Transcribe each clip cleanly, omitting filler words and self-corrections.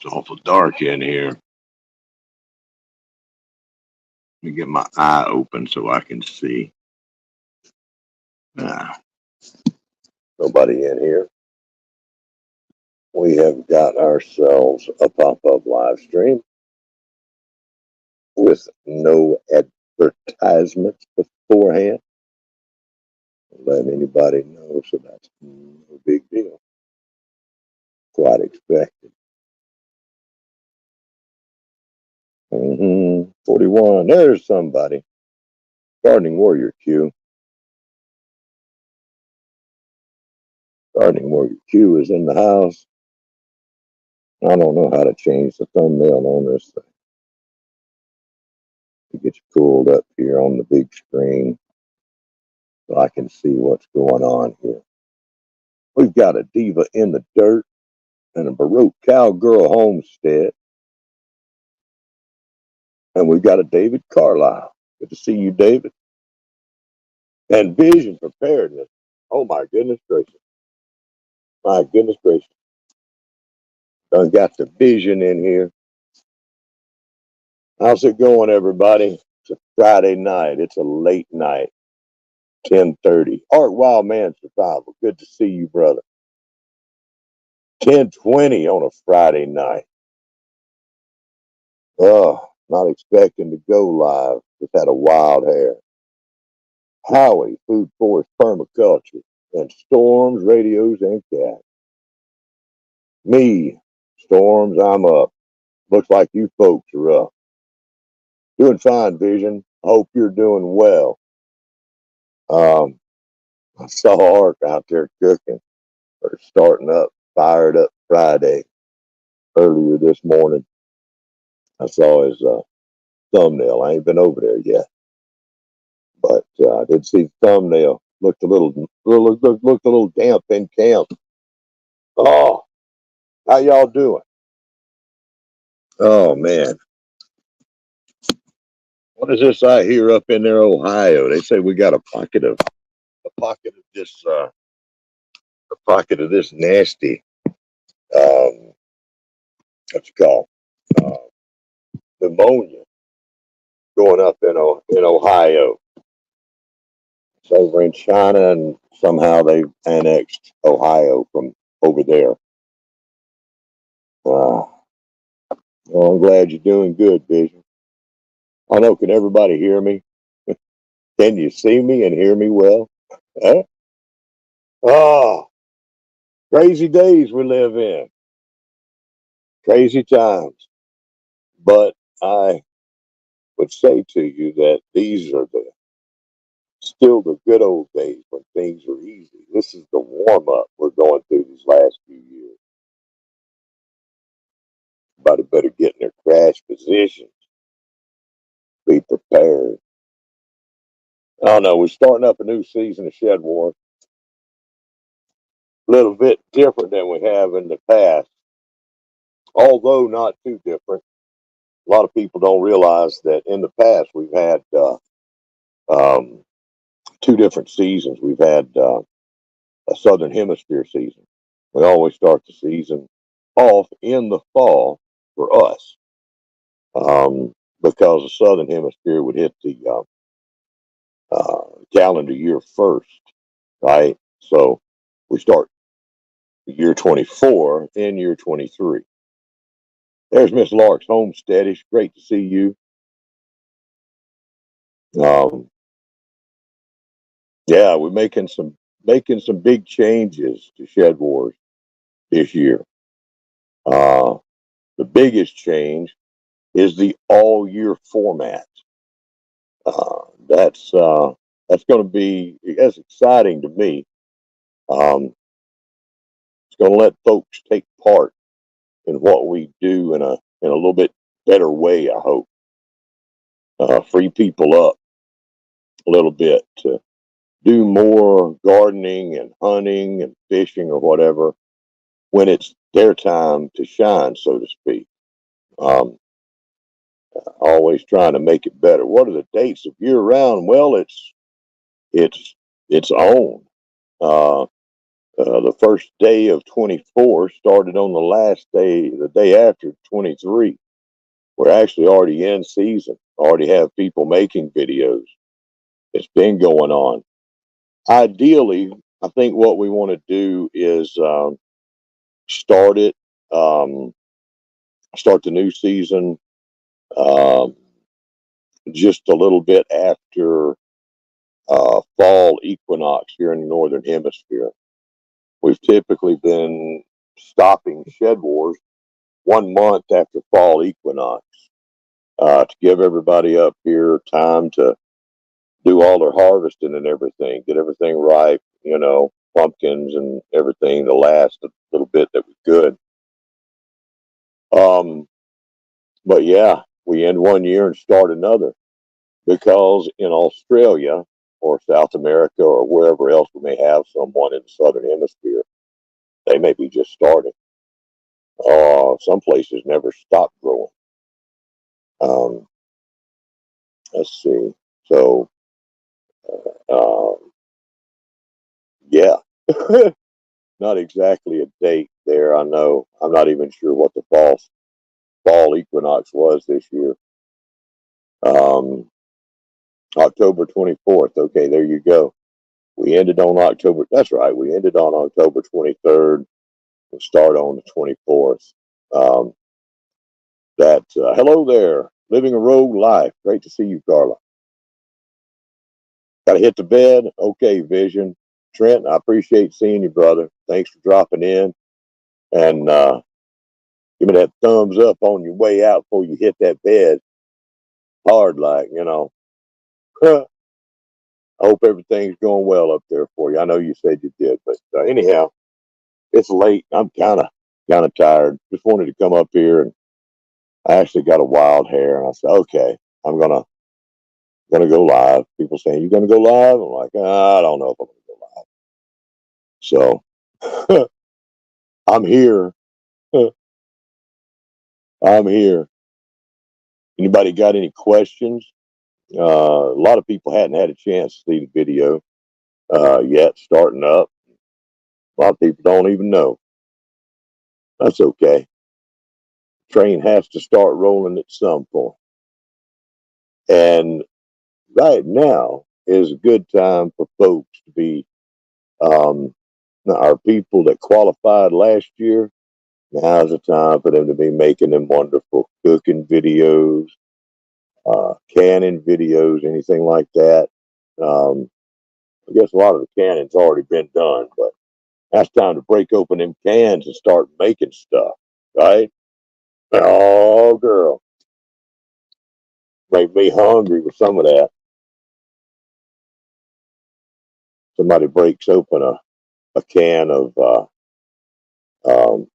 It's awful dark in here. Let me get my eye open so I can see. Ah, nobody in here. We have got ourselves a pop-up live stream with no advertisements beforehand. Let anybody know, so that's no big deal. Quite expected. 41. There's somebody. Gardening Warrior Q. Gardening Warrior Q is in the house. I don't know how to change the thumbnail on this thing. To get you pulled up here on the big screen so I can see what's going on here. We've got a diva in the dirt and a Baroque cowgirl homestead. And we've got a David Carlisle. Good to see you, David. And vision preparedness. Oh, my goodness gracious. My goodness gracious. Done got the vision in here. How's it going, everybody? It's a Friday night. It's a late night. 10:30. Art Wildman Survival. Good to see you, brother. 10:20 on a Friday night. Oh, not expecting to go live. Just had a wild hair. Howie, Food Forest Permaculture, and Storms, Radios, and Cats. Me, Storms, I'm up. Looks like you folks are up. Doing fine, Vision. Hope you're doing well. I saw Art out there cooking or starting up, fired up Friday earlier this morning. I saw his thumbnail. I ain't been over there yet, but I did see the thumbnail. Looked a little damp in camp. Oh, how y'all doing? Oh man, what is this I hear up in there, Ohio? They say we got a pocket of this nasty what's it called pneumonia going up in Ohio. It's over in China, and somehow they annexed Ohio from over there. Well, I'm glad you're doing good, Vision. I know. Can everybody hear me? Can you see me and hear me well? Huh? Oh, crazy days we live in. Crazy times. But I would say to you that these are still the good old days when things are easy. This is the warm up we're going through these last few years. Everybody better get in their crash positions. Be prepared. I don't know. We're starting up a new season of Shed Wars. A little bit different than we have in the past, although not too different. A lot of people don't realize that in the past we've had two different seasons. We've had a Southern Hemisphere season. We always start the season off in the fall for us because the Southern Hemisphere would hit the calendar year first, right? So we start year 24 in year 23. There's Miss Lark's Homesteadish. Great to see you. Yeah, we're making some big changes to Shed Wars this year. The biggest change is the all year format. That's going to be as exciting to me. It's going to let folks take part in what we do in a little bit better way. I hope free people up a little bit to do more gardening and hunting and fishing or whatever when it's their time to shine, so to speak. Always trying to make it better. What are the dates of year round? Well, it's on. The first day of 24 started on the last day, the day after 23. We're actually already in season, already have people making videos. It's been going on. Ideally, I think what we want to do is start it, um, start the new season um, just a little bit after fall equinox here in the Northern Hemisphere. We've typically been stopping Shed Wars 1 month after fall equinox to give everybody up here time to do all their harvesting and everything, get everything ripe, pumpkins and everything to last a little bit that we could. But yeah, we end 1 year and start another because in Australia or South America or wherever else we may have someone in the Southern Hemisphere, they may be just starting. Some places never stop growing. Um, let's see. So, uh, yeah, not exactly a date there. I know. I'm not even sure what the fall equinox was this year. Um, October 24th. Okay, there you go. We ended on October. That's right. We ended on October 23rd and start on the 24th. Um, hello there, living a rogue life. Great to see you, Carla. Got to hit the bed. Okay, Vision. Trent, I appreciate seeing you, brother. Thanks for dropping in. And give me that thumbs up on your way out before you hit that bed. Hard like. I hope everything's going well up there for you. I know you said you did, but anyhow, it's late. I'm kind of tired. Just wanted to come up here, and I actually got a wild hair, and I said, okay, I'm gonna go live. People saying, you gonna go live? I'm like, I don't know if I'm gonna go live. So I'm here. I'm here. Anybody got any questions? A lot of people hadn't had a chance to see the video yet, starting up. A lot of people don't even know. That's okay. Train has to start rolling at some point. And right now is a good time for folks to be um, our people that qualified last year. Now's the time for them to be making them wonderful cooking videos, canning videos, anything like that. I guess a lot of the canning's already been done, but that's time to break open them cans and start making stuff, right? Oh, girl, make me hungry with some of that. Somebody breaks open a can of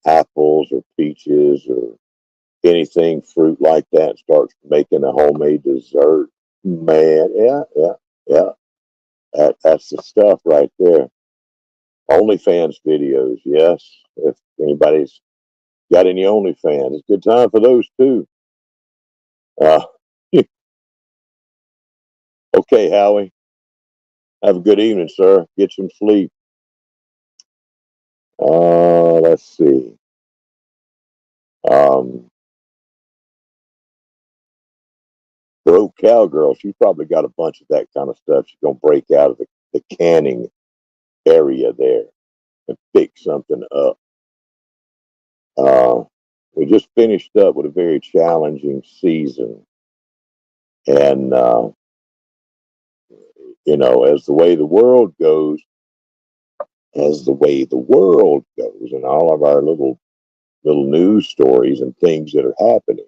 apples or peaches or anything fruit like that and starts making a homemade dessert. Man, yeah. That's the stuff right there. OnlyFans videos, yes. If anybody's got any OnlyFans, it's a good time for those too. Uh, okay, Howie. Have a good evening, sir. Get some sleep. Let's see. Um, Broke Cowgirl, she's probably got a bunch of that kind of stuff. She's going to break out of the canning area there and pick something up. Uh, we just finished up with a very challenging season. And, as the way the world goes, and all of our little news stories and things that are happening,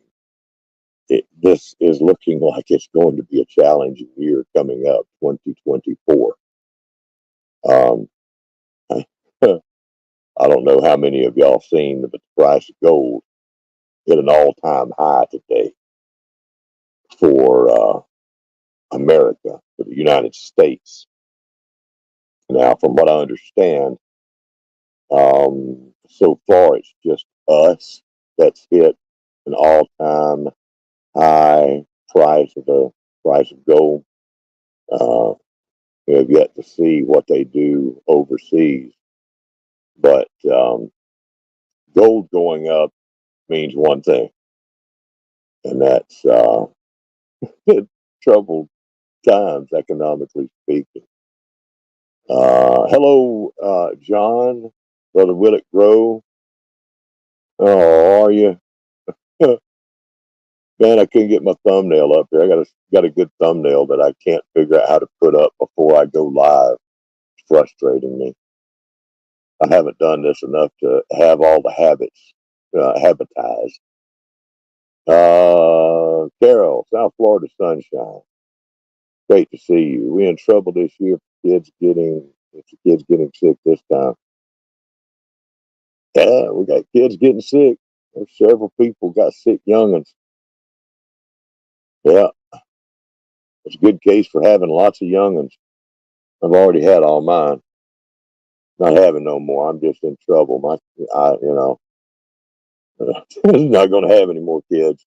this is looking like it's going to be a challenging year coming up, 2024. Um, I don't know how many of y'all seen, but the price of gold hit an all-time high today for America, for the United States. Now, from what I understand, so far it's just us that's hit an all-time high price of gold. We have yet to see what they do overseas. But gold going up means one thing, and that's troubled times, economically speaking. Hello, John, Brother Will It Grow. Oh, are you? Man, I couldn't get my thumbnail up there. I got a good thumbnail that I can't figure out how to put up before I go live. It's frustrating me. I haven't done this enough to have all the habits habitized. Carol, South Florida sunshine. Great to see you. We in trouble this year. Kids getting sick this time. Yeah, we got kids getting sick. There's several people got sick youngins. Yeah, it's a good case for having lots of youngins. I've already had all mine. Not having no more. I'm just in trouble. Not going to have any more kids.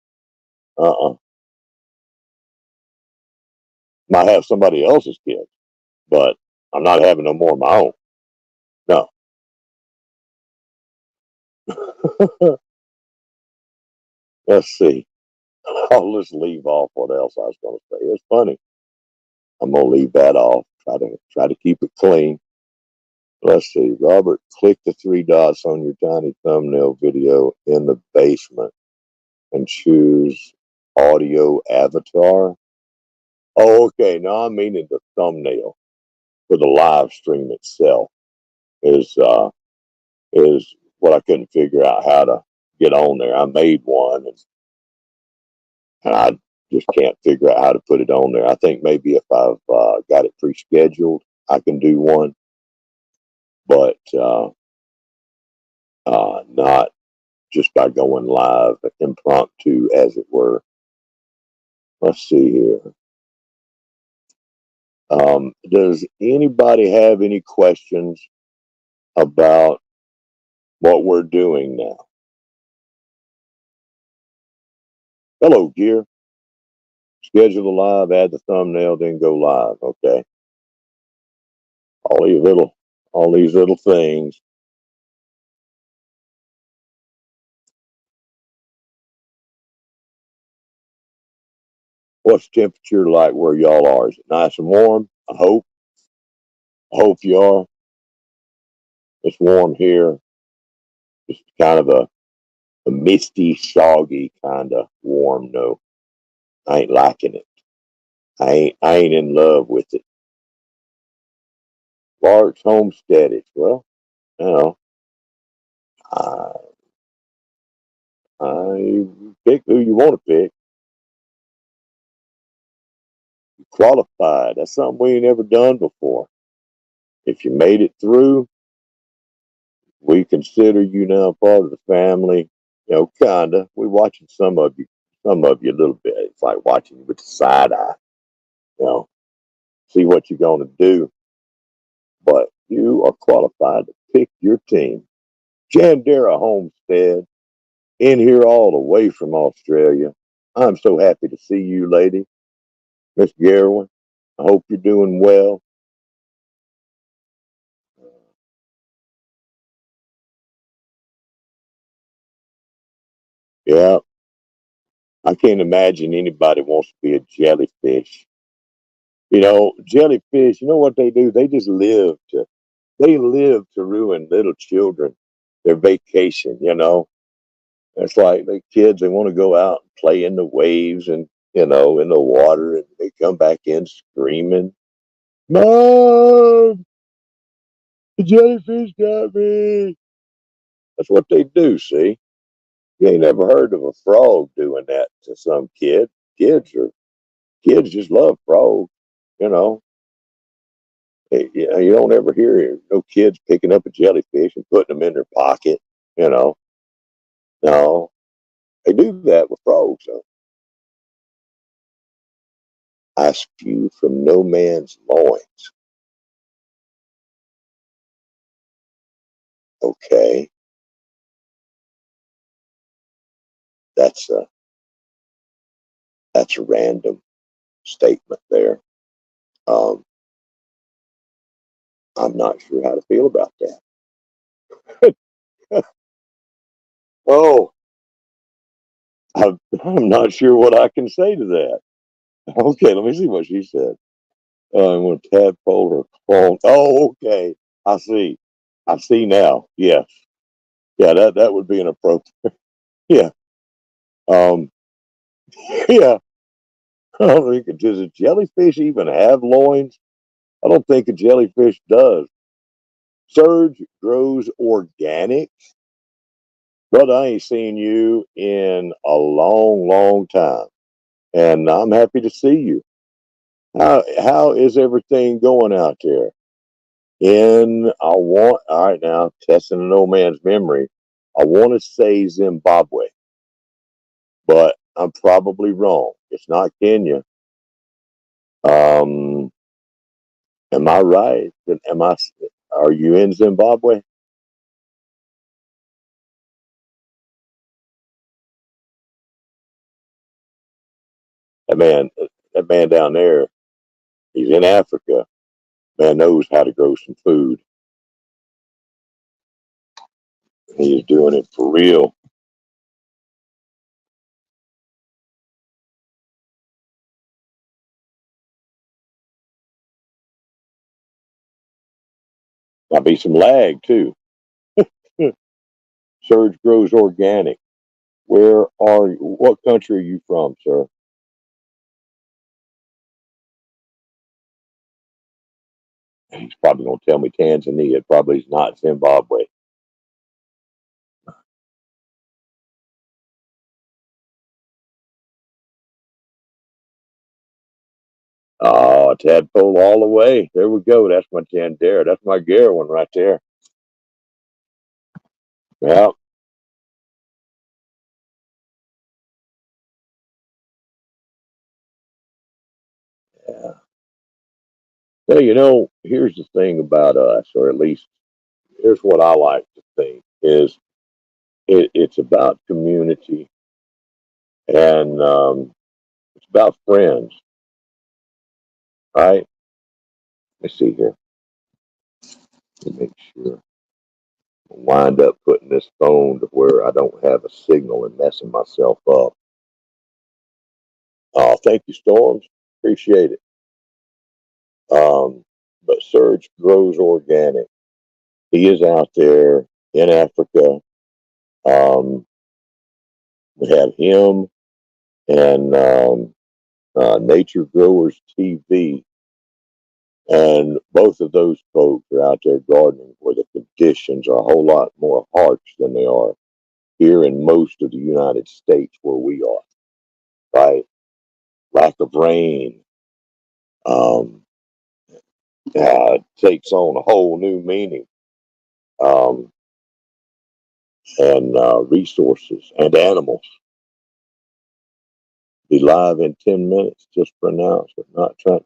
Might have somebody else's kids, but I'm not having no more of my own. No. Let's see. I'll just leave off what else I was going to say. It's funny. I'm going to leave that off. Try to keep it clean. Let's see. Robert, click the three dots on your tiny thumbnail video in the basement and choose audio avatar. Oh, okay. No, I'm meaning the thumbnail for the live stream itself is what I couldn't figure out how to get on there. I made one and I just can't figure out how to put it on there. I think maybe if I've got it pre-scheduled, I can do one, but not just by going live, impromptu, as it were. Let's see here. Does anybody have any questions about what we're doing now? Hello, Gear. Schedule the live, add the thumbnail, then go live. Okay. All these little things. What's the temperature like where y'all are? Is it nice and warm? I hope. I hope you are. It's warm here. It's kind of a misty, soggy kind of warm. No, I ain't liking it. I ain't in love with it. Large homesteadage. Well, you know, I, I pick who you want to pick. Qualified. That's something we ain't ever done before. If you made it through, we consider you now part of the family. You know, kinda. We're watching some of you a little bit. It's like watching you with the side eye. You know, see what you're gonna do. But you are qualified to pick your team. Jandera Homestead, in here all the way from Australia. I'm so happy to see you, lady. Miss Garwin, I hope you're doing well. Yeah, I can't imagine anybody wants to be a jellyfish. You know, jellyfish, you know what they do? They live to ruin little children, their vacation, you know. It's like the kids, they want to go out and play in the waves and, you know, in the water, and they come back in screaming, Mom, the jellyfish got me. That's what they do, see? You ain't never heard of a frog doing that to some kid. Kids are kids just love frogs, you know. You don't ever hear no kids picking up a jellyfish and putting them in their pocket, you know. No, they do that with frogs, though. I spew from no man's loins. Okay, that's a random statement there. Um, I'm not sure how to feel about that. Oh, I'm not sure what I can say to that. Okay, let me see what she said. I'm going to tadpole or clone. Oh, okay. I see. I see now. Yes. Yeah, that would be inappropriate. Yeah. Um, yeah. I don't think does a jellyfish even have loins? I don't think a jellyfish does. Surge grows organic. Brother, I ain't seen you in a long, long time. And I'm happy to see you. How is everything going out there? All right now, testing an old man's memory. I want to say Zimbabwe, but I'm probably wrong. It's not Kenya. Um, am I right? Are you in Zimbabwe? That man down there, he's in Africa. Man knows how to grow some food. He's doing it for real. Might be some lag too. Surge grows organic. Where are you? What country are you from, sir? He's probably going to tell me Tanzania. It probably is not Zimbabwe. Tadpole all the way. There we go. That's my Tandera. That's my Gare one right there. Yeah. Yeah. Hey, here's the thing about us, or at least here's what I like to think is it's about community and it's about friends, right? Let's see here. Let me make sure. Wind up putting this phone to where I don't have a signal and messing myself up. Oh, thank you, Storms. Appreciate it. But Surge grows organic. He is out there in Africa. Um, we have him and Nature Growers TV, and both of those folks are out there gardening where the conditions are a whole lot more harsh than they are here in most of the United States where we are. Right, lack of rain um, takes on a whole new meaning. Um, and resources and animals. Be live in 10 minutes, just pronounced, but not trying.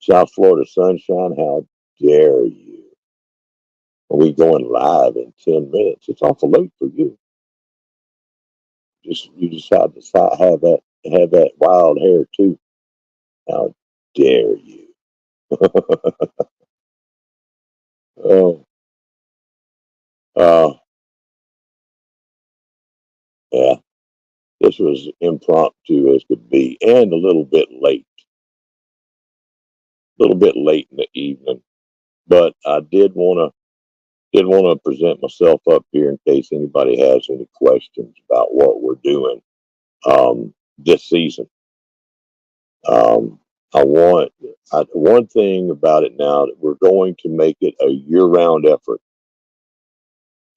South Florida sunshine, how dare you? Are we going live in 10 minutes? It's awful late for you. You just have to have that wild hair too. How dare you? Oh, uh, yeah. This was impromptu as could be, and a little bit late. A little bit late in the evening, but I did want to present myself up here in case anybody has any questions about what we're doing this season. Um, one thing about it now that we're going to make it a year-round effort.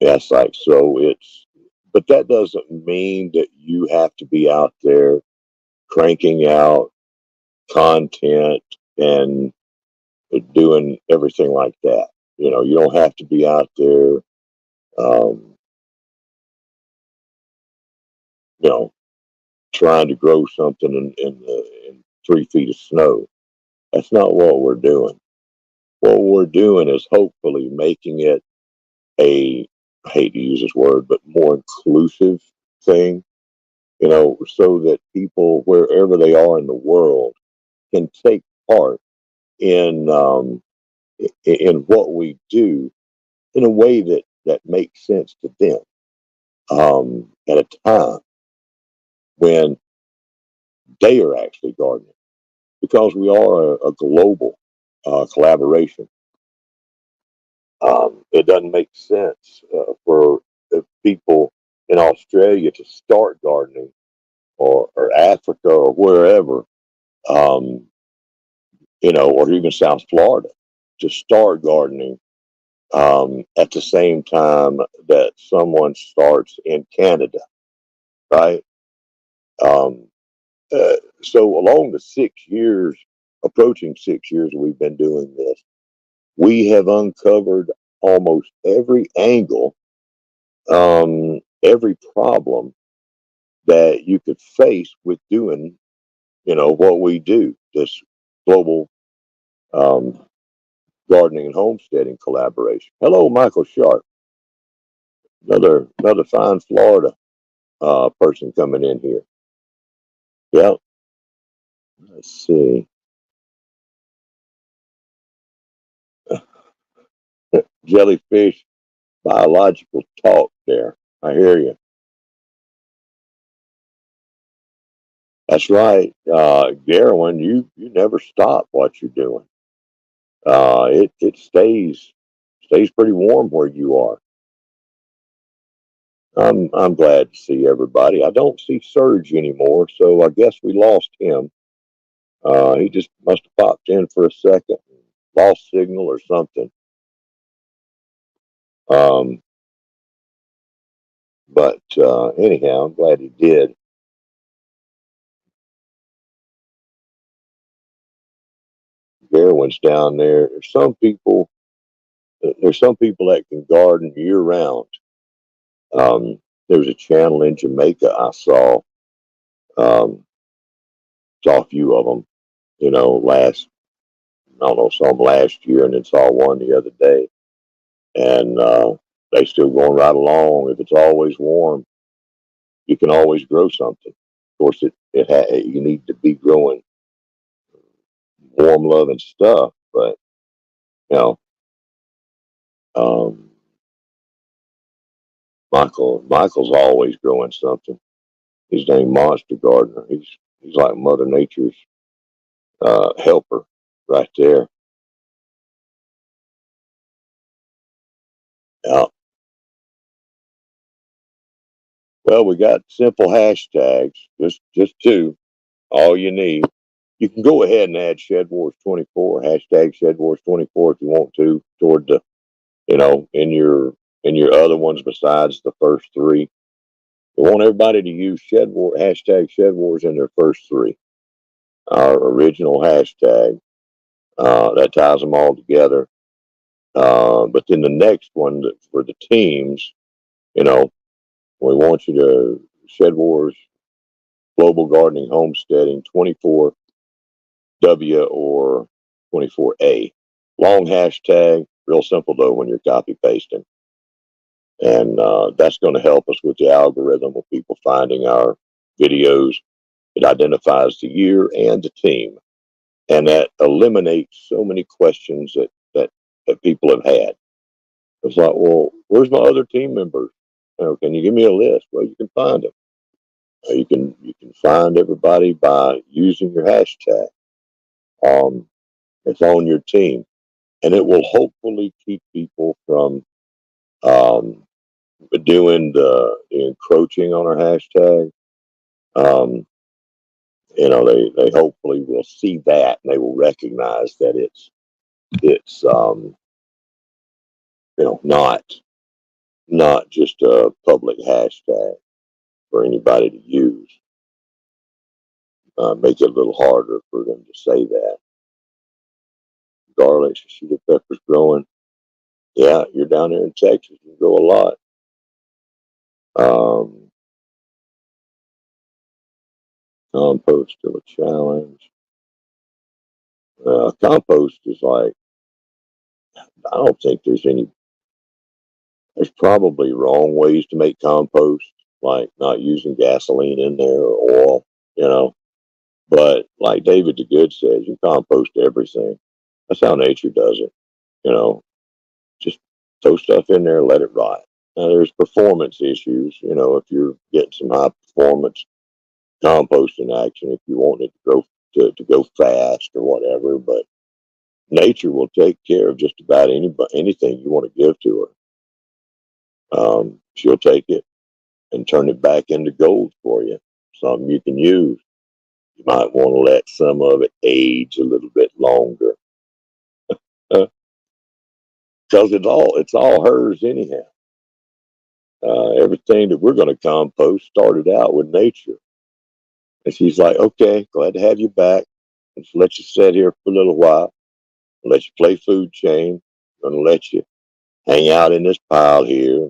Yes, like so but that doesn't mean that you have to be out there cranking out content and doing everything like that. You don't have to be out there. Um, you know, trying to grow something in 3 feet of snow. That's not what we're doing. What we're doing is hopefully making it I hate to use this word, but more inclusive thing, so that people, wherever they are in the world, can take part in in what we do in a way that makes sense to them. at a time when they are actually gardening, because we are a global collaboration. It doesn't make sense for the people in Australia to start gardening, or Africa, or wherever, um, or even South Florida, to start gardening at the same time that someone starts in Canada, right? Um, so along the 6 years, approaching 6 years we've been doing this, we have uncovered almost every angle, every problem that you could face with doing, what we do, this global um, gardening and homesteading collaboration. Hello, Michael Sharp, another fine Florida person coming in here. Yeah, let's see. Jellyfish biological talk there. I hear you. That's right. Garwin, you never stop what you're doing. It stays pretty warm where you are. I'm glad to see everybody. I don't see Serge anymore, so I guess we lost him. He just must have popped in for a second, lost signal or something. Um, but anyhow, I'm glad he did. Garwin's down there. There's some people that can garden year round. There was a channel in Jamaica I saw a few of them, I don't know, saw them last year and then saw one the other day. And they still going right along. If it's always warm, you can always grow something. Of course, you need to be growing warm loving stuff, but, you know, um, Michael's always growing something. He's named Monster Gardener. He's like Mother Nature's helper right there. Yeah. Well, we got simple hashtags, just two, all you need. You can go ahead and add SHEDWARS24, hashtag SHEDWARS24 if you want to, toward the, in your other ones besides the first three. We want everybody to use hashtag SHEDWARS in their first three. Our original hashtag that ties them all together. But then the next one for the teams, we want you to SHEDWARS Global Gardening Homesteading 24W or 24A. Long hashtag, real simple though when you're copy pasting. And that's going to help us with the algorithm of people finding our videos. It identifies the year and the team. And that eliminates so many questions that people have had. It's like, well, where's my other team members? Can you give me a list? Well, you can find them. You can find everybody by using your hashtag. It's on your team, and it will hopefully keep people from um, doing the encroaching on our hashtag. Um, they hopefully will see that, and they will recognize that it's not just a public hashtag for anybody to use. Make it a little harder for them to say that. Garlic, shishito peppers growing. Yeah, you're down there in Texas. You grow a lot. Compost still a challenge. Compost is like, I don't think there's probably wrong ways to make compost, like not using gasoline in there or oil, you know. But like David the Good says, you compost everything. That's how nature does it, you know. Just throw stuff in there, let it rot. There's performance issues, if you're getting some high performance composting action, if you want it to go fast or whatever. But nature will take care of just about anything you want to give to her. She'll take it and turn it back into gold for you, something you can use. You might want to let some of it age a little bit longer, because it's all hers anyhow. Everything that we're going to compost started out with nature, and she's like, "Okay, glad to have you back. Let's let you sit here for a little while. Let you play food chain. I'm going to let you hang out in this pile here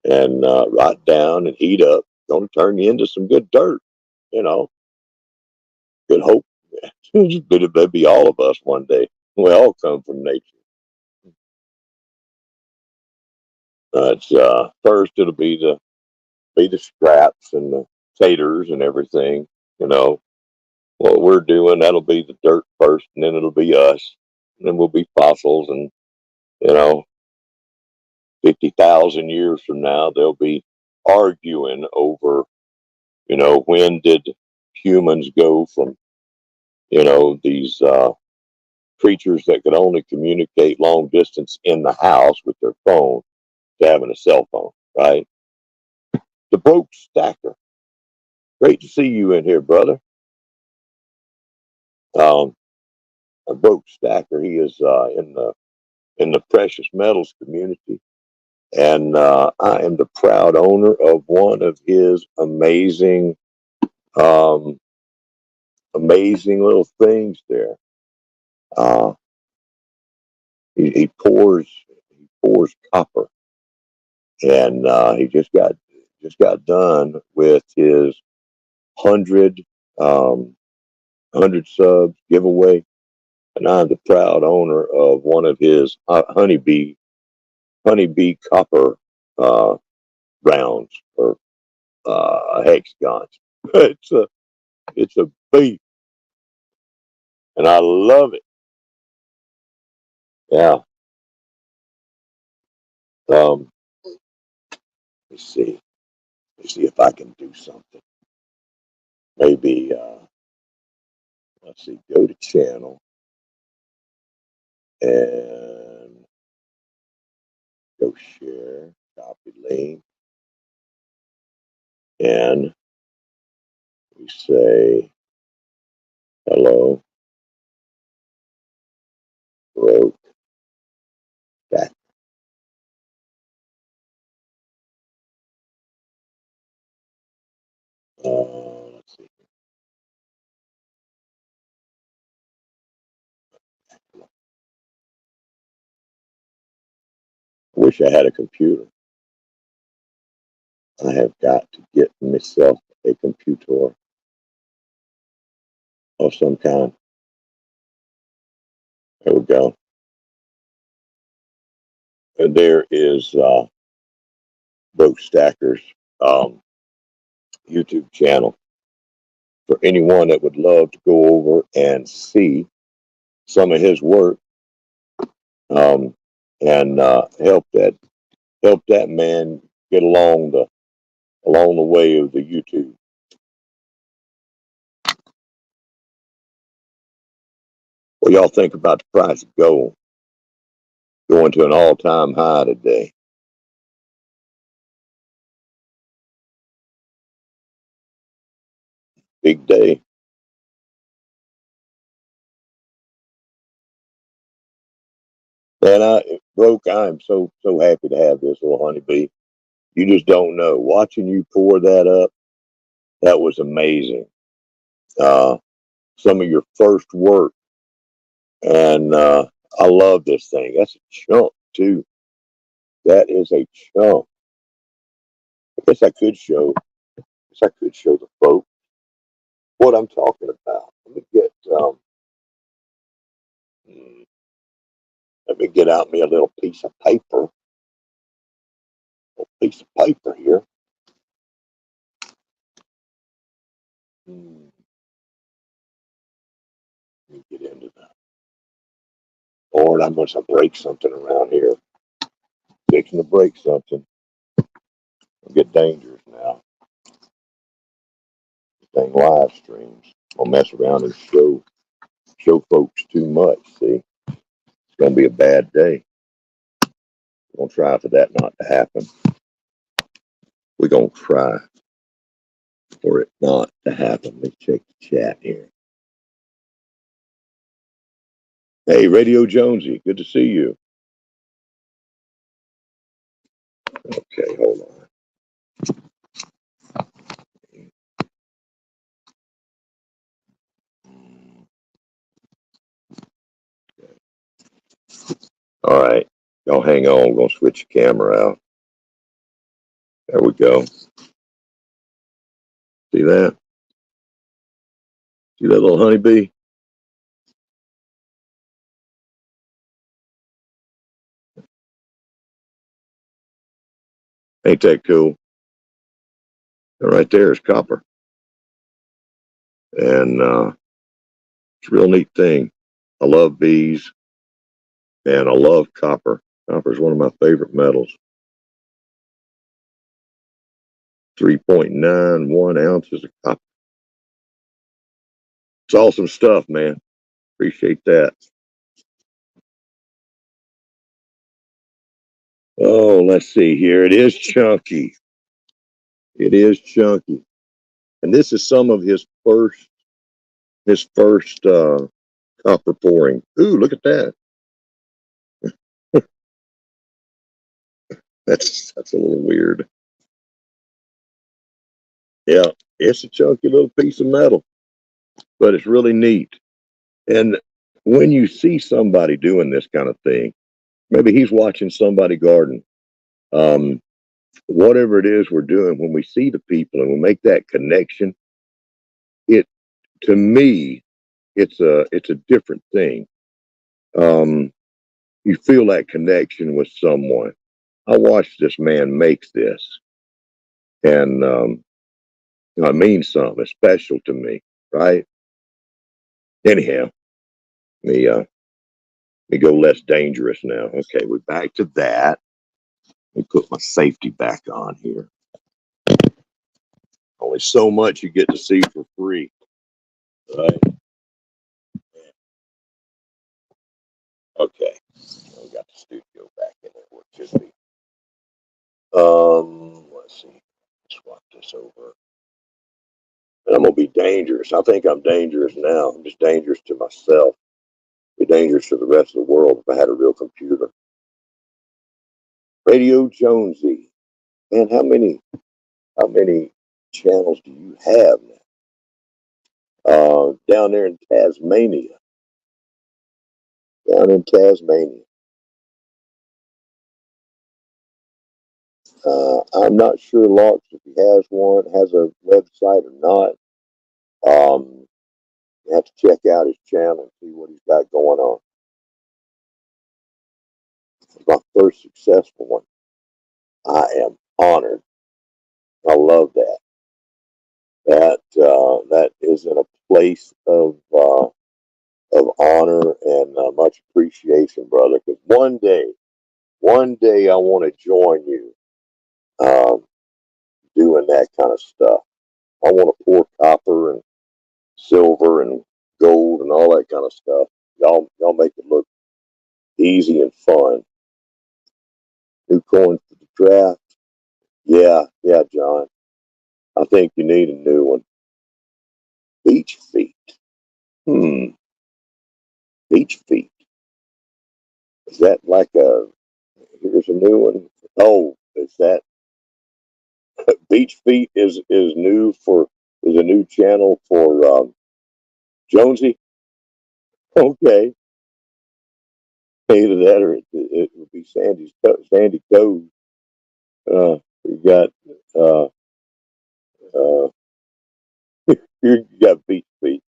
and rot down and heat up. Going to turn you into some good dirt. You know, good hope. It'll be all of us one day. We all come from nature. It's first it'll be the scraps and the taters and everything. You know what we're doing. That'll be the dirt first, and then it'll be us. And then we'll be fossils, and you know, 50,000 years from now, they'll be arguing over, when did humans go from, these creatures that could only communicate long distance in the house with their phone to having a cell phone, right? The broke stacker. Great to see you in here, brother. Um, a broke stacker. He is in the precious metals community, and I am the proud owner of one of his um, amazing little things there. Uh, he pours copper, and he just got done with his 100 um, 100 subs giveaway, and I'm the proud owner of one of his honeybee copper uh, rounds or hexagons. It's a beast, and I love it. Yeah. Um, let's see. Let's see if I can do something. Maybe let's see. Go to channel and go share. Copy link, and we say hello. Broke that. Let's see. Wish I had a computer. I have got to get myself a computer of some kind. There we go. And there is Bo Stacker's um, YouTube channel for anyone that would love to go over and see some of his work, um, and help that man get along the way of the YouTube. What y'all think about the price of gold going to an all-time high today? Big day. Man, I am so happy to have this little honeybee. You just don't know. Watching you pour that up, that was amazing. Uh, some of your first work, and I love this thing. That's a chunk too. That is a chunk. I guess I could show the folks what I'm talking about. Hmm, let me get out me a little piece of paper here. Hmm, let me get into that. Lord, I'm going to break something around here. Fixing to break something. It'll get dangerous now. Thing live streams. I'll mess around and show folks too much. See, it's gonna be a bad day. We're gonna try for that not to happen. We're gonna try for it not to happen. Let's check the chat here. Hey, Radio Jonesy, good to see you. Okay, hold on. All right, y'all hang on. I'm gonna switch the camera out. There we go. See that? See that little honeybee? Ain't that cool? And right there is copper. And it's a real neat thing. I love bees and I love copper. Copper is one of my favorite metals. 3.91 ounces of copper. It's awesome stuff, man. Appreciate that. Oh, let's see here. It is chunky. It is chunky. And this is some of his first copper pouring. Ooh, look at that. That's a little weird. Yeah, it's a chunky little piece of metal, but it's really neat. And when you see somebody doing this kind of thing, maybe he's watching somebody garden. Whatever it is we're doing, when we see the people and we make that connection, it to me, it's a different thing. You feel that connection with someone. I watched this man make this, and it means something. It's special to me, right? Anyhow, let me go less dangerous now. Okay, we're back to that. Let me put my safety back on here. Only so much you get to see for free, right? Okay, we got the studio back in there where it should be. Let's see. Swap this over. And I'm gonna be dangerous. I think I'm dangerous now. I'm just dangerous to myself. Be dangerous to the rest of the world if I had a real computer. Radio Jonesy. Man, how many channels do you have now? Down there in Tasmania. Down in Tasmania. I'm not sure, Locks, if he has a website or not. You have to check out his channel and see what he's got going on. It's my first successful one. I am honored. I love that. That is in a place of honor and much appreciation, brother. Because one day I want to join you doing that kind of stuff. I want to pour copper and silver and gold and all that kind of stuff. Y'all make it look easy and fun. New coin for the draft. Yeah, John. I think you need a new one. Beach feet. Beach feet. Is that like here's a new one? Oh, is that Beach feet is a new channel for Jonesy? Okay. Either that or it would be Sandy Toes. You got uh, you got beach feet.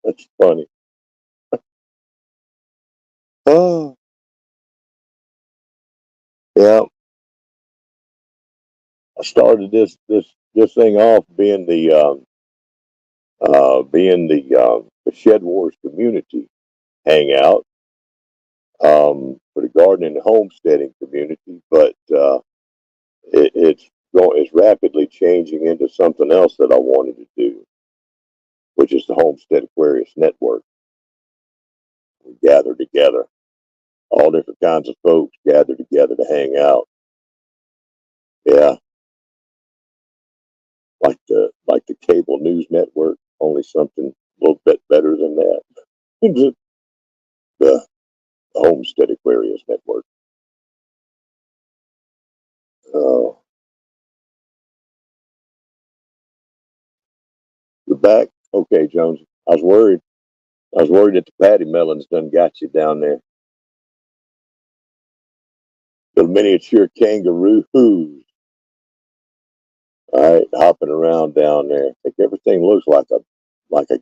That's funny. Oh, yeah. I started this thing off being the Shed Wars community hangout for the gardening and homesteading community, but it's is rapidly changing into something else that I wanted to do, which is the Homestead Aquarius Network. We gather together, all different kinds of folks gather together to hang out. Yeah, like the cable news network, only something a little bit better than that. the Homestead Aquarius Network. Oh, you're back? Okay, Jones. I was worried. I was worried that the patty melons done got you down there. The miniature kangaroos, all right, hopping around down there. I think everything looks like a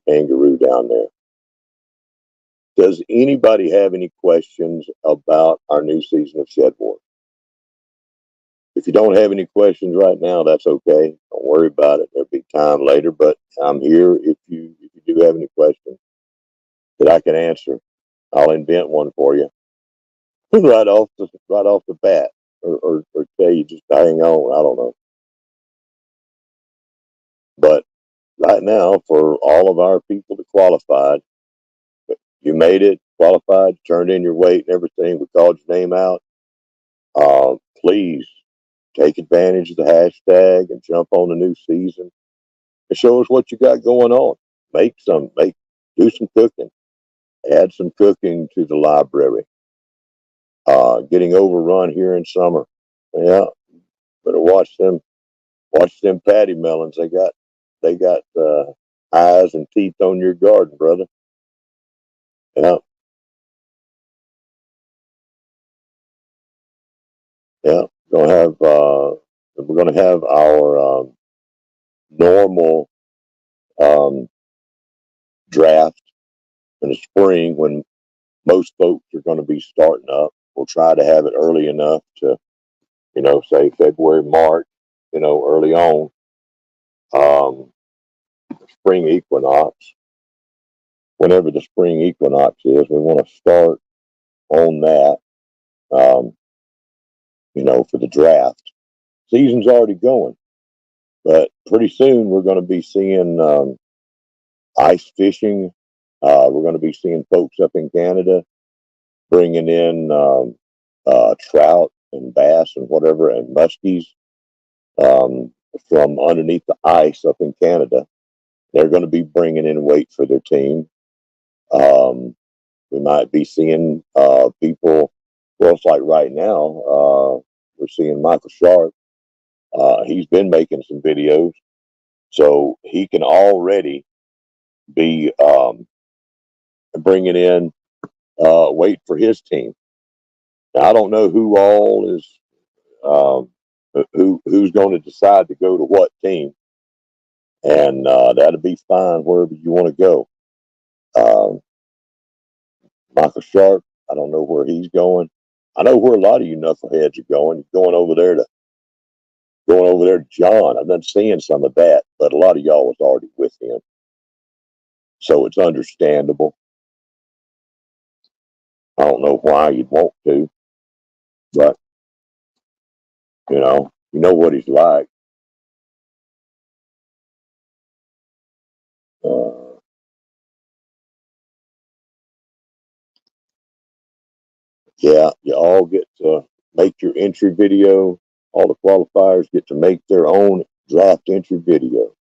kangaroo down there. Does anybody have any questions about our new season of SHEDWARS? If you don't have any questions right now, that's okay. Don't worry about it. There'll be time later, but I'm here if you do have any questions that I can answer. I'll invent one for you right off the bat, or tell you just hang on. I don't know, but right now, for all of our people that qualified, you made it, qualified, turned in your weight and everything. We called your name out. Please take advantage of the hashtag and jump on the new season and show us what you got going on. Do some cooking. Add some cooking to the library. Getting overrun here in summer. Yeah, better watch them patty melons. They got eyes and teeth on your garden, brother. Yeah, yeah. We're gonna have our normal um, draft in the spring when most folks are going to be starting up. We'll try to have it early enough to, say February, March, early on. Spring equinox, whenever the spring equinox is, we want to start on that, um, for the draft. Season's already going, but pretty soon we're going to be seeing ice fishing. We're going to be seeing folks up in Canada bringing in trout and bass and whatever and muskies from underneath the ice up in Canada. They're going to be bringing in weight for their team. We might be seeing people. Well, it's like right now, we're seeing Michael Sharp. He's been making some videos, so he can already be bringing in weight for his team. Now, I don't know who all is um, who's going to decide to go to what team, and that'll be fine wherever you want to go. Um, Michael Sharp, I don't know where he's going. I know where a lot of you knuckleheads are going. You're going over there to John. I've been seeing some of that, but a lot of y'all was already with him, so it's understandable. I don't know why you'd want to, but you know what he's like. Uh, yeah, you all get to make your entry video. All the qualifiers get to make their own draft entry video.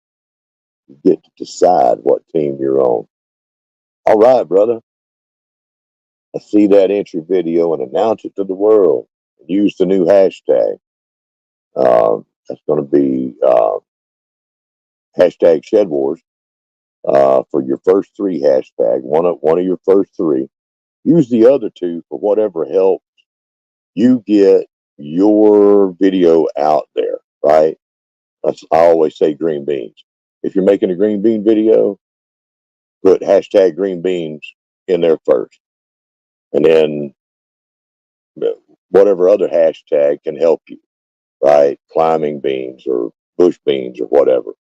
You get to decide what team you're on. All right, brother. Let's see that entry video and announce it to the world. Use the new hashtag. That's going to be hashtag SHEDWARS for your first three hashtag. One of your first three. Use the other two for whatever help you get your video out there, right? I always say green beans. If you're making a green bean video, put hashtag green beans in there first. And then whatever other hashtag can help you, right? Climbing beans or bush beans or whatever.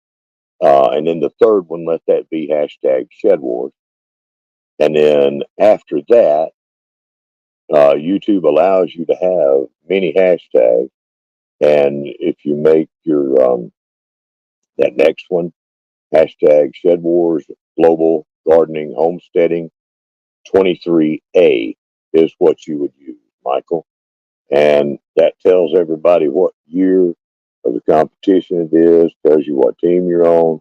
And then the third one, let that be hashtag SHEDWARS. And then after that, YouTube allows you to have many hashtags. And if you make your that next one, hashtag SHEDWARS Global Gardening Homesteading 23A is what you would use, Michael. And that tells everybody what year of the competition it is, tells you what team you're on.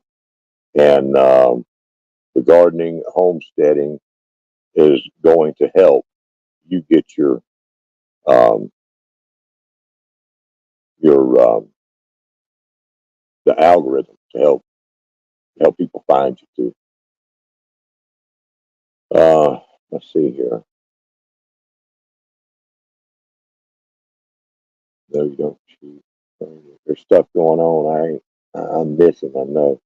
And the gardening homesteading is going to help you get um, your the algorithm to help people find you too. Let's see here. No, you don't cheat. There's stuff going on I'm missing. I know.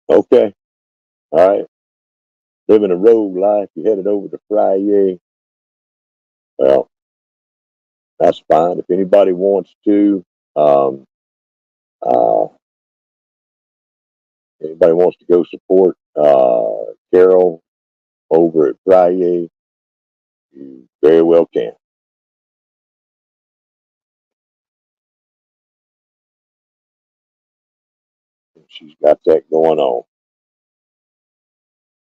Okay. All right. Living a rogue life. You headed over to Friday. Well, that's fine. If anybody wants to, um, uh, anybody wants to go support Carol over at Friday, you very well can. She's got that going on.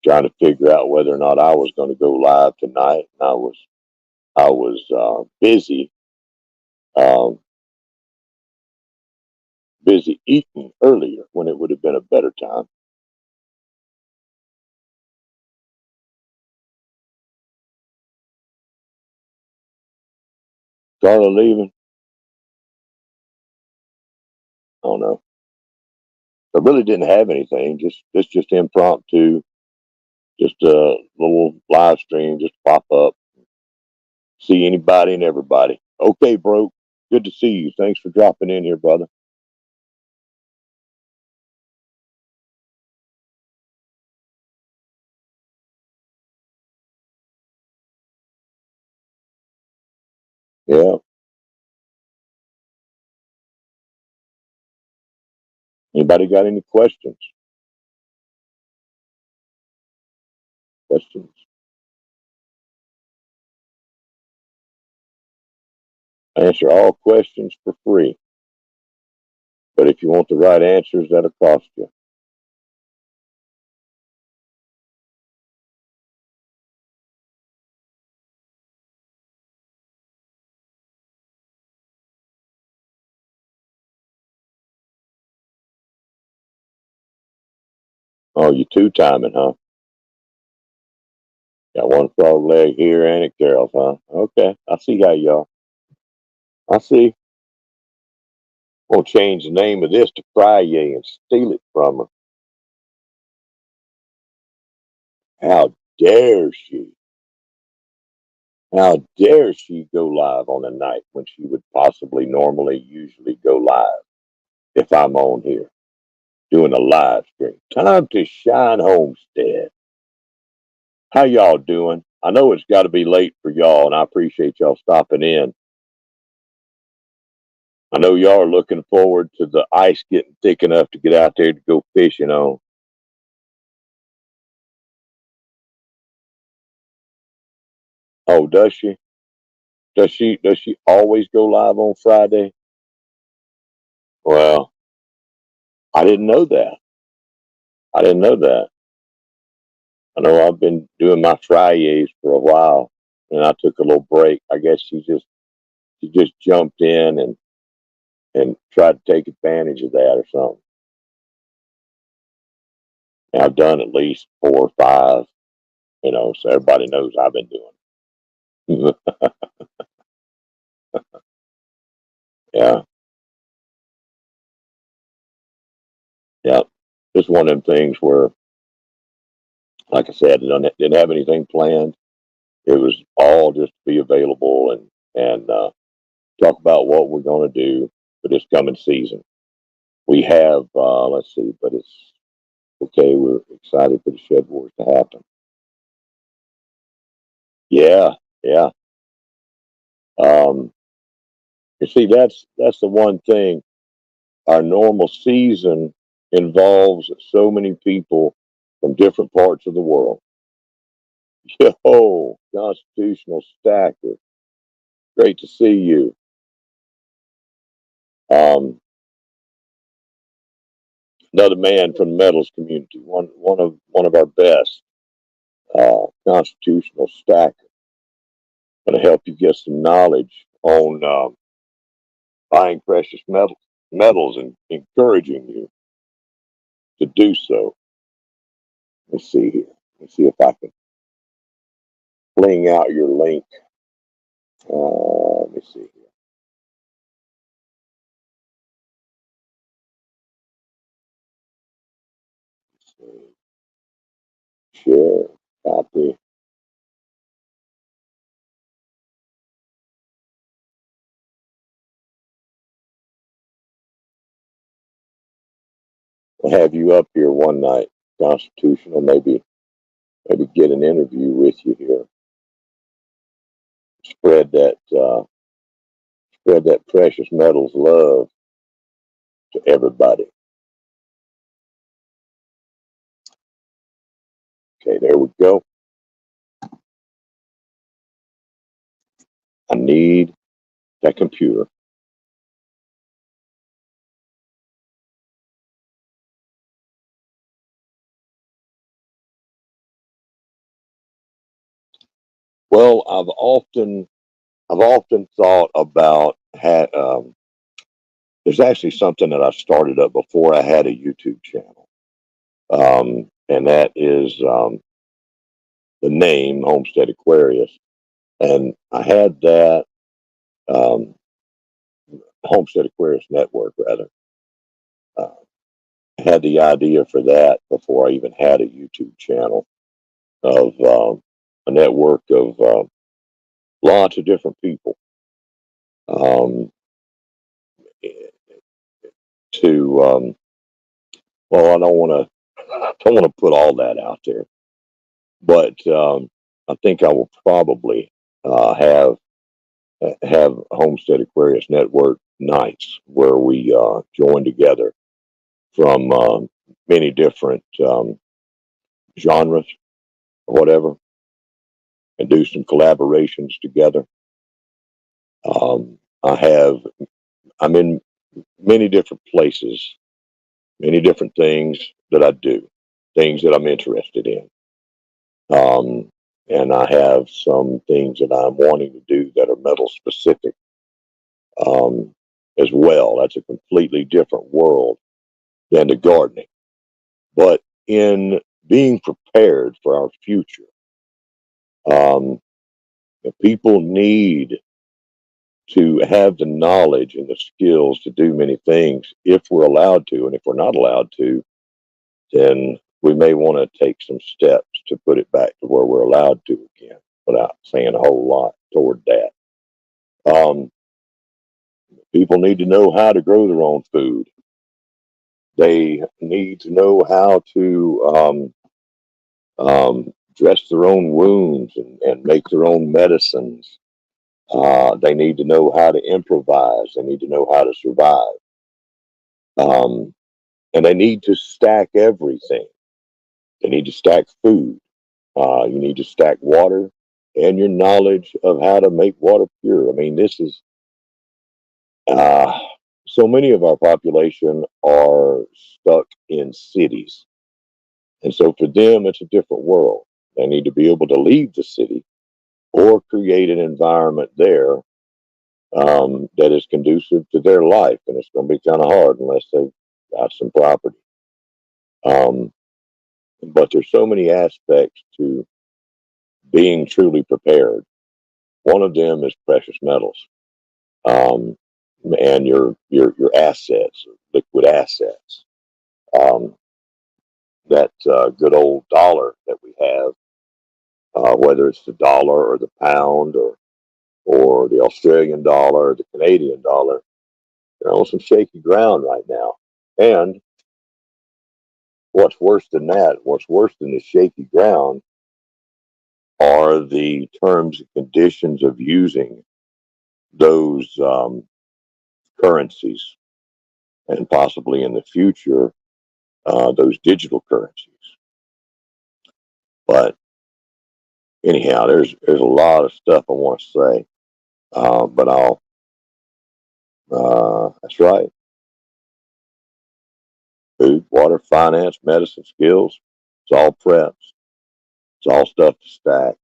Trying to figure out whether or not I was going to go live tonight, and I was busy, um, busy eating earlier when it would have been a better time. Carla leaving? I don't know. I really didn't have anything. Just impromptu. Just a little live stream. Just pop up. See anybody and everybody. Okay, bro. Good to see you. Thanks for dropping in here, brother. Yeah. Anybody got any questions? Questions? I answer all questions for free. But if you want the right answers, that'll cost you. Oh, you two timing, huh? Got one frog leg here and at Carol's, huh? Okay. I see how y'all. I see. We'll change the name of this to Friday and steal it from her. How dare she? How dare she go live on a night when she would possibly normally usually go live if I'm on here doing a live stream? Time to shine homestead. How y'all doing? I know it's got to be late for y'all, and I appreciate y'all stopping in. I know y'all are looking forward to the ice getting thick enough to get out there to go fishing on. Oh, does she? Does she always go live on Friday? Well, I didn't know that. I didn't know that. I know I've been doing my Fridays for a while, and I took a little break. I guess she just jumped in and tried to take advantage of that or something. And I've done at least 4 or 5, so everybody knows I've been doing it. Yeah, yeah. Just one of them things where, like I said, didn't have anything planned. It was all just to be available and talk about what we're going to do for this coming season. We have, let's see, but it's okay. We're excited for the Shed Wars to happen. Yeah, yeah. Um, you see, that's the one thing. Our normal season involves so many people from different parts of the world. Yo, Constitutional Stacker. Great to see you. Another man from the metals community, one of our best, Constitutional Stacker. Going to help you get some knowledge on buying precious metals and encouraging you to do so. Let's see here. Let's see if I can fling out your link. Let me see here. Share, copy. I'll have you up here one night, Constitutional. Maybe get an interview with you here. Spread that precious metals love to everybody. Okay, there we go. I need that computer. Well, I've often thought about there's actually something that I started up before I had a YouTube channel, and that is the name Homestead Aquarius, and I had that um, Homestead Aquarius Network rather. Uh, had the idea for that before I even had a YouTube channel of a network of lots of different people um, to well, I don't want to put all that out there, but I think I will probably have Homestead Aquarius Network nights where we join together from many different genres or whatever, and do some collaborations together. I'm in many different places, many different things that I do, things that I'm interested in. Um, and I have some things that I'm wanting to do that are metal specific um, as well. That's a completely different world than the gardening. But in being prepared for our future, um, people need to have the knowledge and the skills to do many things if we're allowed to. And if we're not allowed to, then we may want to take some steps to put it back to where we're allowed to again without saying a whole lot toward that. People need to know how to grow their own food. They need to know how to dress their own wounds and make their own medicines. They need to know how to improvise. They need to know how to survive. Um, and they need to stack everything. They need to stack food. You need to stack water and your knowledge of how to make water pure. I mean, this is uh, so many of our population are stuck in cities. And so for them, it's a different world. They need to be able to leave the city or create an environment there that is conducive to their life. And it's going to be kind of hard unless they've got some property. Um, but there's so many aspects to being truly prepared. One of them is precious metals, um, and your assets, liquid assets. Um, that good old dollar that we have, whether it's the dollar or the pound or the Australian dollar or the Canadian dollar, they're on some shaky ground right now. And what's worse than that, what's worse than the shaky ground, are the terms and conditions of using those currencies, and possibly in the future, those digital currencies. But anyhow, there's a lot of stuff I want to say, but I'll. That's right. Food, water, finance, medicine, skills. It's all preps. It's all stuff to stack.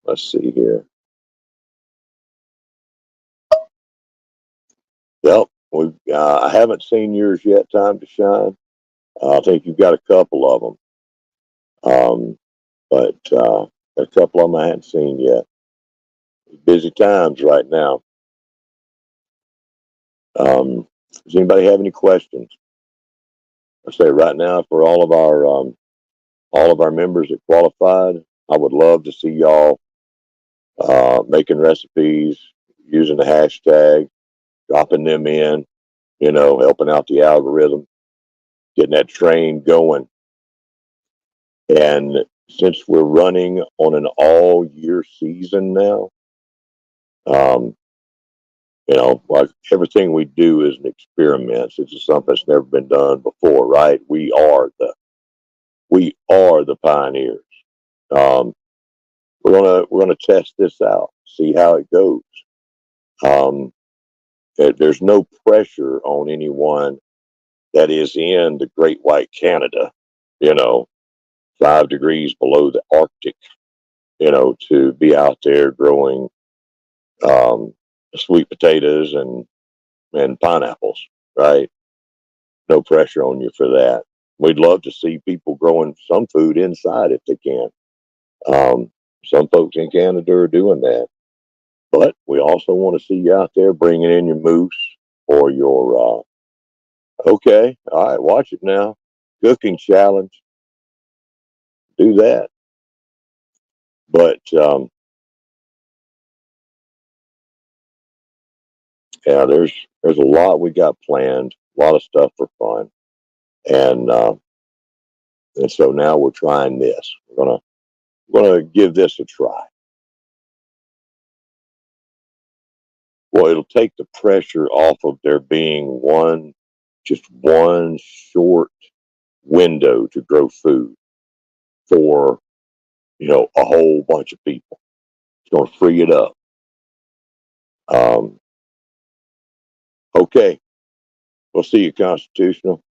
Let's see here. Yep, I haven't seen yours yet. Time to shine. I think you've got a couple of them, but a couple of them I haven't seen yet. Busy times right now. Does anybody have any questions? I say right now for all of our members that qualified, I would love to see y'all making recipes, using the hashtag, dropping them in, helping out the algorithm, getting that train going. And since we're running on an all year season now, like everything we do is an experiment. It's just something that's never been done before, right? We are the pioneers. Um, we're gonna test this out, see how it goes. There's no pressure on anyone that is in the Great White Canada, you know, 5 degrees below the Arctic, to be out there growing sweet potatoes and pineapples, right? No pressure on you for that. We'd love to see people growing some food inside if they can. Some folks in Canada are doing that, but we also want to see you out there bringing in your moose or your, okay, all right, watch it now. Cooking challenge. Do that. But, yeah, there's a lot we got planned, a lot of stuff for fun. And so now we're trying this. We're gonna give this a try. Well, it'll take the pressure off of there being just one short window to grow food for, a whole bunch of people. It's going to free it up. Um, okay. We'll see you, Constitutional.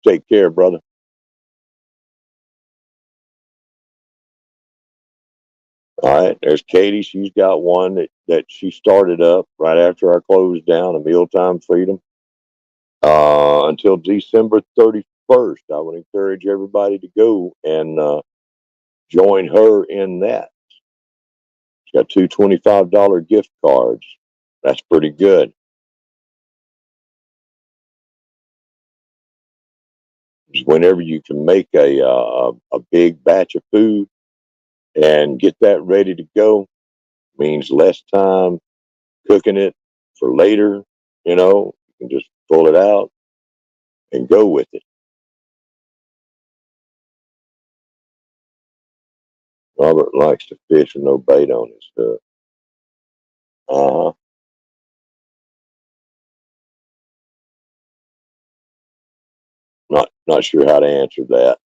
Take care, brother. All right. There's Katie. She's got one that she started up right after I closed down, a Mealtime Freedom, until December 31st. I would encourage everybody to go and join her in that. She's got two $25 gift cards. That's pretty good. Whenever you can make a big batch of food and get that ready to go, means less time cooking it for later. You can just pull it out and go with it. Robert likes to fish with no bait on his stuff. Uh-huh. Not sure how to answer that.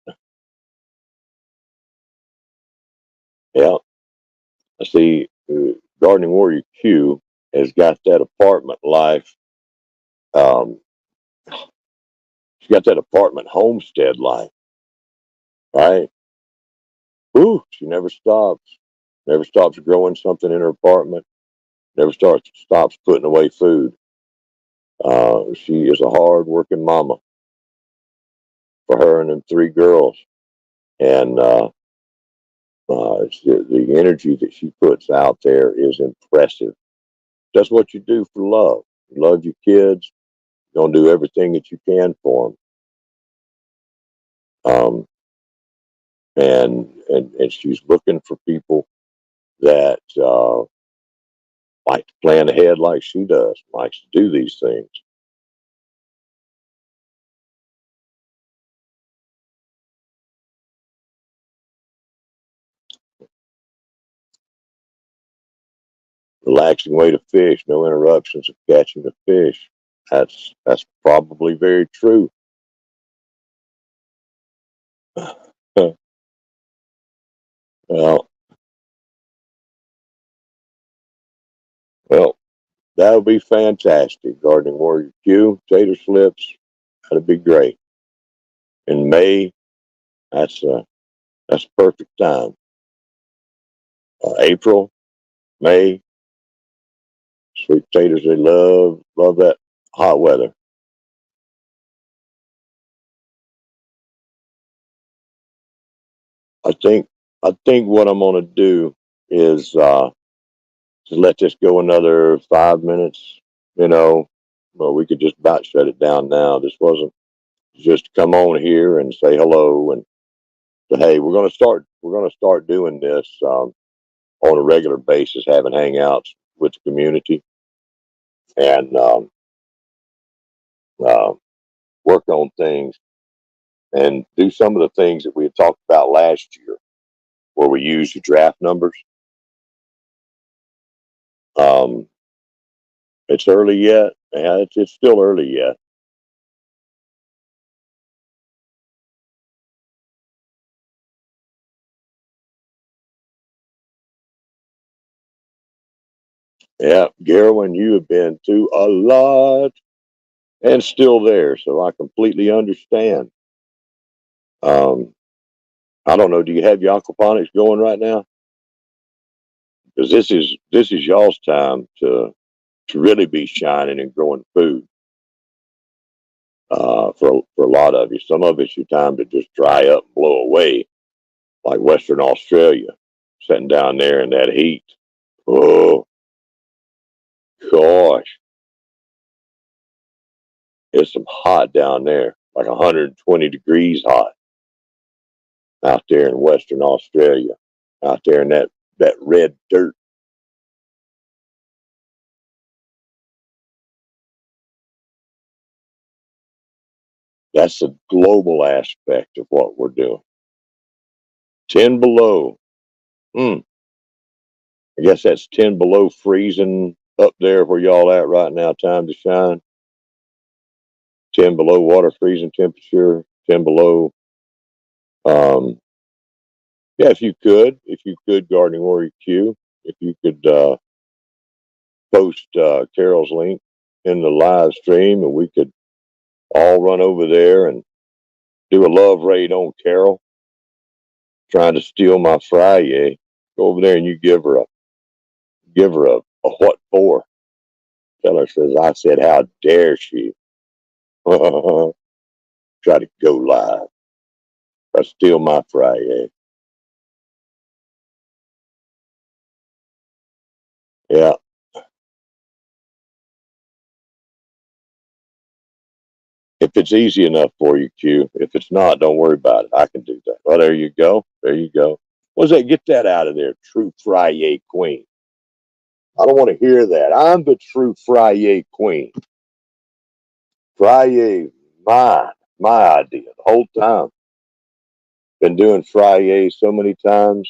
Yeah, I see. Gardening Warrior Q has got that apartment life. Um, she's got that apartment homestead life, right? Ooh, she never stops. Never stops growing something in her apartment. Never stops putting away food. She is a hard-working mama for her and them 3 girls, and the energy that she puts out there is impressive. That's what you do for love. You love your kids. You're gonna do everything that you can for them. And she's looking for people that like to plan ahead like she does, likes to do these things. Relaxing way to fish, no interruptions of catching the fish. That's probably very true. well, well, that would be fantastic. Gardening Warrior Q, tater slips, that'd be great. In May, that's perfect time. April, May, sweet potatoes, they love that hot weather. I think I think what I'm gonna do is just let this go another 5 minutes. You know, well, we could just about shut it down now. This wasn't just come on here and say hello and say, hey, we're gonna start doing this on a regular basis, having hangouts with the community and uh, work on things and do some of the things that we had talked about last year, where we use the draft numbers. Um, it's early yet. Yeah, it's still early yet. Yeah, Garwin, you have been through a lot and still there, so I completely understand. Um, I don't know. Do you have your aquaponics going right now? Because this is y'all's time to really be shining and growing food. For a lot of you, some of it's your time to just dry up and blow away, like Western Australia, sitting down there in that heat. Oh gosh, it's some hot down there, like 120 degrees hot out there in Western Australia, out there in that red dirt. That's the global aspect of what we're doing. 10 below. Mm, I guess that's 10 below freezing up there where y'all at right now. Time to shine. 10 below water freezing temperature. 10 below. Um, yeah, if you could, Gardening Warrior Q, if you could post Carol's link in the live stream, and we could all run over there and do a love raid on Carol, trying to steal my Friday. Go over there and you give her a what for? Tell her, says, I said, how dare she try to go live? I steal my Friday. Yeah. If it's easy enough for you, Q. If it's not, don't worry about it. I can do that. Well, there you go. There you go. What's that? Get that out of there, true Friday queen. I don't want to hear that. I'm the true Friday queen. Friday, my idea the whole time. Been doing Friday so many times.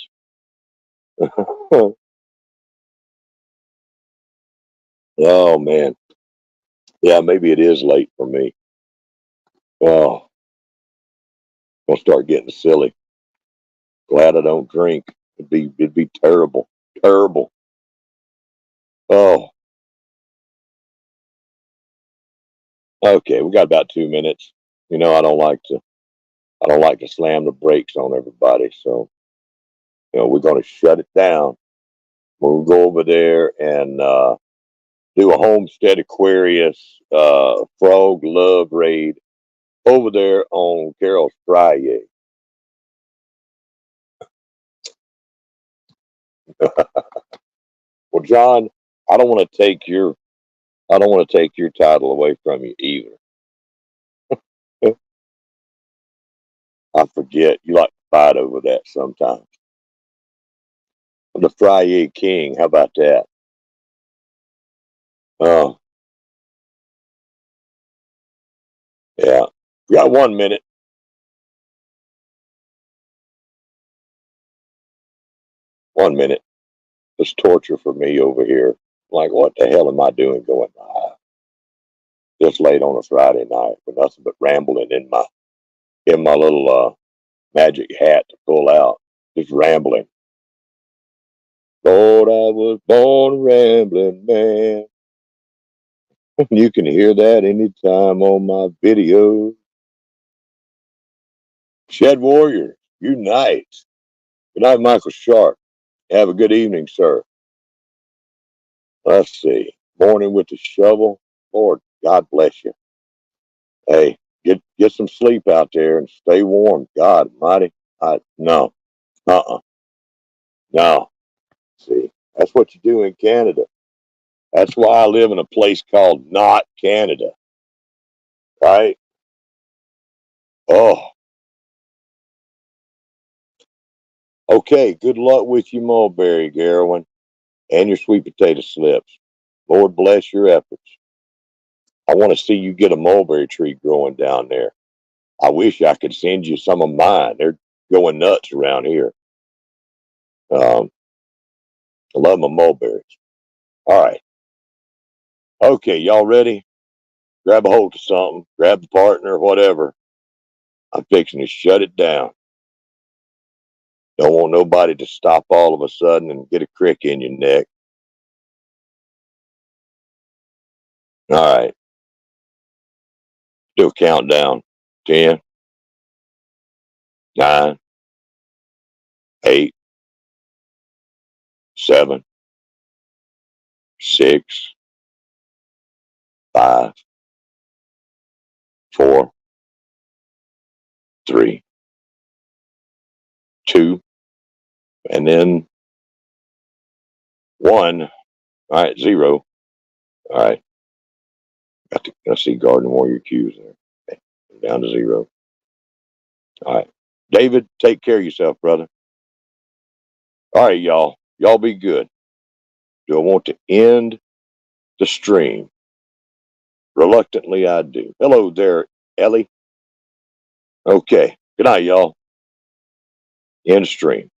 Oh man, yeah, maybe it is late for me. Oh, I'm gonna start getting silly. Glad I don't drink. It'd be terrible, terrible. Oh, okay, we got about 2 minutes. You know, I don't like to slam the brakes on everybody. So, we're gonna shut it down. We'll go over there and do a Homestead Aquarius frog love raid over there on Carol's Friday. Well, John, I don't want to take your I don't want to take your title away from you either. I forget you like to fight over that sometimes. The Friday King, how about that? Oh, yeah. You got 1 minute. 1 minute. It's torture for me over here. Like, what the hell am I doing going live this late on a Friday night with nothing but rambling in my little magic hat to pull out. Just rambling. Lord, I was born a rambling man. You can hear that anytime on my videos. Shed Warriors, unite. Good night, Michael Sharp. Have a good evening, sir. Let's see. Morning with the shovel. Lord, God bless you. Hey, get some sleep out there and stay warm. God almighty. No. No. See, that's what you do in Canada. That's why I live in a place called not Canada. Right? Oh. Okay, good luck with your mulberry, Garowin, and your sweet potato slips. Lord bless your efforts. I want to see you get a mulberry tree growing down there. I wish I could send you some of mine. They're going nuts around here. I love my mulberries. All right. Okay, y'all ready? Grab a hold of something. Grab the partner, whatever. I'm fixing to shut it down. Don't want nobody to stop all of a sudden and get a crick in your neck. All right. Do a countdown. 10, 9, 8, 7, 6, 5, 4, 3, 2, and then 1. All right, 0. All right. I see Garden Warrior Q's there. Okay. Down to 0. All right. David, take care of yourself, brother. All right, y'all. Y'all be good. Do I want to end the stream? Reluctantly, I do. Hello there, Ellie. Okay. Good night, y'all. End stream.